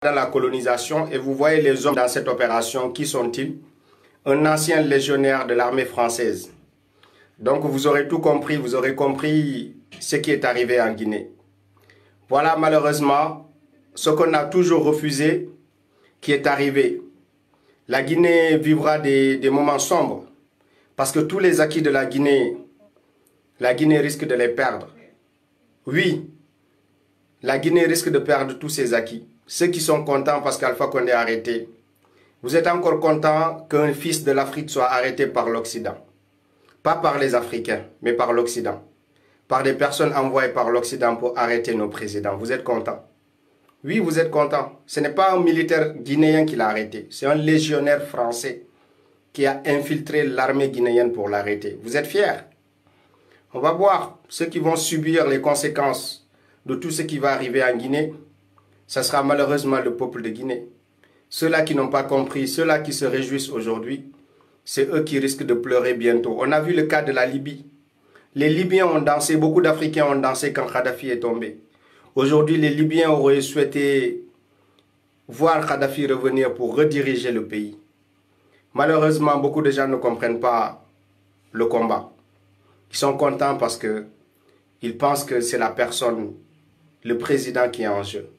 dans la colonisation et vous voyez les hommes dans cette opération, qui sont-ils? Un ancien légionnaire de l'armée française. Donc vous aurez tout compris, vous aurez compris ce qui est arrivé en Guinée. Voilà malheureusement ce qu'on a toujours refusé qui est arrivé. La Guinée vivra des moments sombres parce que tous les acquis de la Guinée risque de les perdre. Oui, la Guinée risque de perdre tous ses acquis. Ceux qui sont contents parce qu'Alpha Condé est arrêté, vous êtes encore contents qu'un fils de l'Afrique soit arrêté par l'Occident. Pas par les Africains, mais par l'Occident. Par des personnes envoyées par l'Occident pour arrêter nos présidents. Vous êtes contents? Oui, vous êtes contents. Ce n'est pas un militaire guinéen qui l'a arrêté. C'est un légionnaire français qui a infiltré l'armée guinéenne pour l'arrêter. Vous êtes fiers? On va voir ceux qui vont subir les conséquences de tout ce qui va arriver en Guinée. Ça sera malheureusement le peuple de Guinée. Ceux-là qui n'ont pas compris, ceux-là qui se réjouissent aujourd'hui, c'est eux qui risquent de pleurer bientôt. On a vu le cas de la Libye. Les Libyens ont dansé, beaucoup d'Africains ont dansé quand Kadhafi est tombé. Aujourd'hui, les Libyens auraient souhaité voir Kadhafi revenir pour rediriger le pays. Malheureusement, beaucoup de gens ne comprennent pas le combat. Ils sont contents parce qu'ils pensent que c'est la personne, le président qui est en jeu.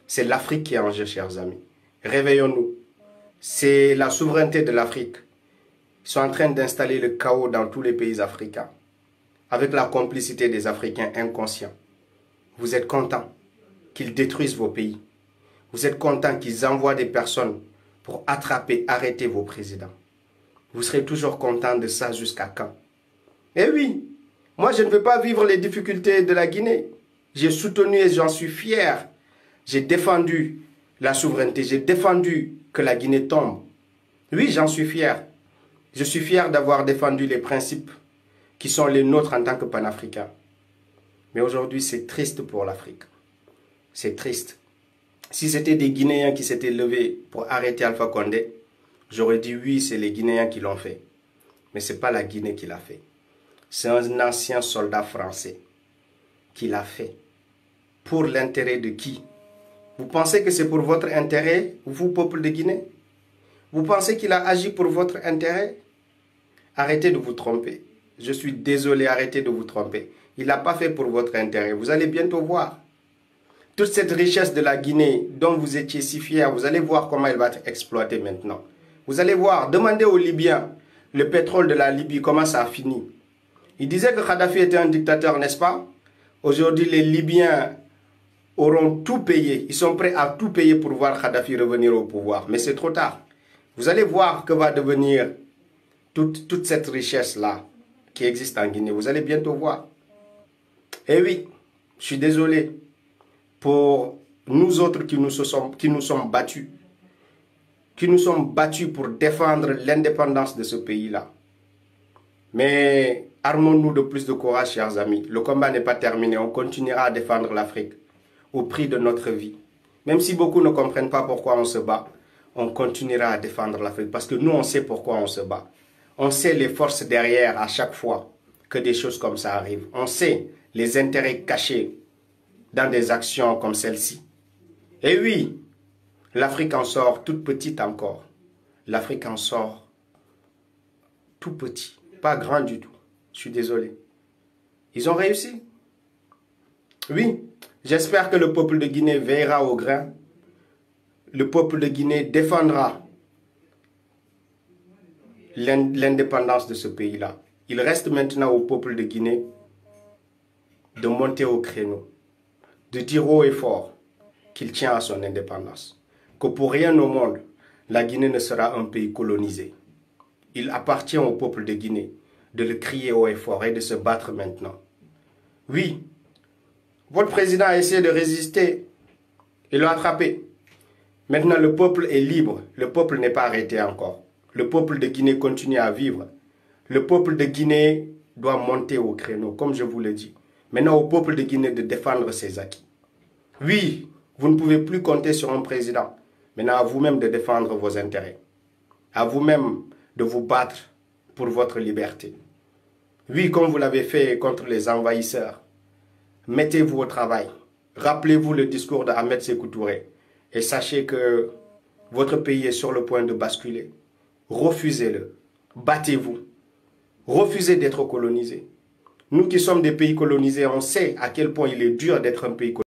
C'est l'Afrique qui est en jeu, chers amis. Réveillons-nous. C'est la souveraineté de l'Afrique. Ils sont en train d'installer le chaos dans tous les pays africains, avec la complicité des Africains inconscients. Vous êtes contents qu'ils détruisent vos pays. Vous êtes contents qu'ils envoient des personnes pour attraper, arrêter vos présidents. Vous serez toujours contents de ça jusqu'à quand? Eh oui, moi je ne veux pas vivre les difficultés de la Guinée. J'ai soutenu et j'en suis fier. J'ai défendu la souveraineté, j'ai défendu que la Guinée tombe. Oui, j'en suis fier. Je suis fier d'avoir défendu les principes qui sont les nôtres en tant que panafricains. Mais aujourd'hui, c'est triste pour l'Afrique. C'est triste. Si c'était des Guinéens qui s'étaient levés pour arrêter Alpha Condé, j'aurais dit oui, c'est les Guinéens qui l'ont fait. Mais ce n'est pas la Guinée qui l'a fait. C'est un ancien soldat français qui l'a fait. Pour l'intérêt de qui? Vous pensez que c'est pour votre intérêt, vous, peuple de Guinée? Vous pensez qu'il a agi pour votre intérêt? Arrêtez de vous tromper. Je suis désolé, arrêtez de vous tromper. Il n'a pas fait pour votre intérêt. Vous allez bientôt voir. Toute cette richesse de la Guinée dont vous étiez si fiers, vous allez voir comment elle va être exploitée maintenant. Vous allez voir, demandez aux Libyens, le pétrole de la Libye, comment ça a fini. Ils disaient que Kadhafi était un dictateur, n'est-ce pas? Aujourd'hui, les Libyens auront tout payé. Ils sont prêts à tout payer pour voir Kadhafi revenir au pouvoir. Mais c'est trop tard. Vous allez voir que va devenir toute cette richesse-là qui existe en Guinée. Vous allez bientôt voir. Et oui, je suis désolé pour nous autres qui nous sommes battus. Qui nous sommes battus pour défendre l'indépendance de ce pays-là. Mais armons-nous de plus de courage, chers amis. Le combat n'est pas terminé. On continuera à défendre l'Afrique au prix de notre vie. Même si beaucoup ne comprennent pas pourquoi on se bat, on continuera à défendre l'Afrique. Parce que nous, on sait pourquoi on se bat. On sait les forces derrière à chaque fois que des choses comme ça arrivent. On sait les intérêts cachés dans des actions comme celle-ci. Et oui, l'Afrique en sort toute petite encore. L'Afrique en sort tout petit, pas grand du tout. Je suis désolé. Ils ont réussi. Oui, j'espère que le peuple de Guinée veillera au grain. Le peuple de Guinée défendra l'indépendance de ce pays-là. Il reste maintenant au peuple de Guinée de monter au créneau, de dire haut et fort qu'il tient à son indépendance. Que pour rien au monde, la Guinée ne sera un pays colonisé. Il appartient au peuple de Guinée de le crier haut et fort et de se battre maintenant. Oui, votre président a essayé de résister. Il l'a attrapé. Maintenant, le peuple est libre. Le peuple n'est pas arrêté encore. Le peuple de Guinée continue à vivre. Le peuple de Guinée doit monter au créneau, comme je vous l'ai dit. Maintenant, au peuple de Guinée de défendre ses acquis. Oui, vous ne pouvez plus compter sur un président. Maintenant, à vous-même de défendre vos intérêts. À vous-même de vous battre pour votre liberté. Oui, comme vous l'avez fait contre les envahisseurs. Mettez-vous au travail. Rappelez-vous le discours d'Ahmed Sékou Touré. Et sachez que votre pays est sur le point de basculer. Refusez-le. Battez-vous. Refusez d'être colonisé. Nous qui sommes des pays colonisés, on sait à quel point il est dur d'être un pays colonisé.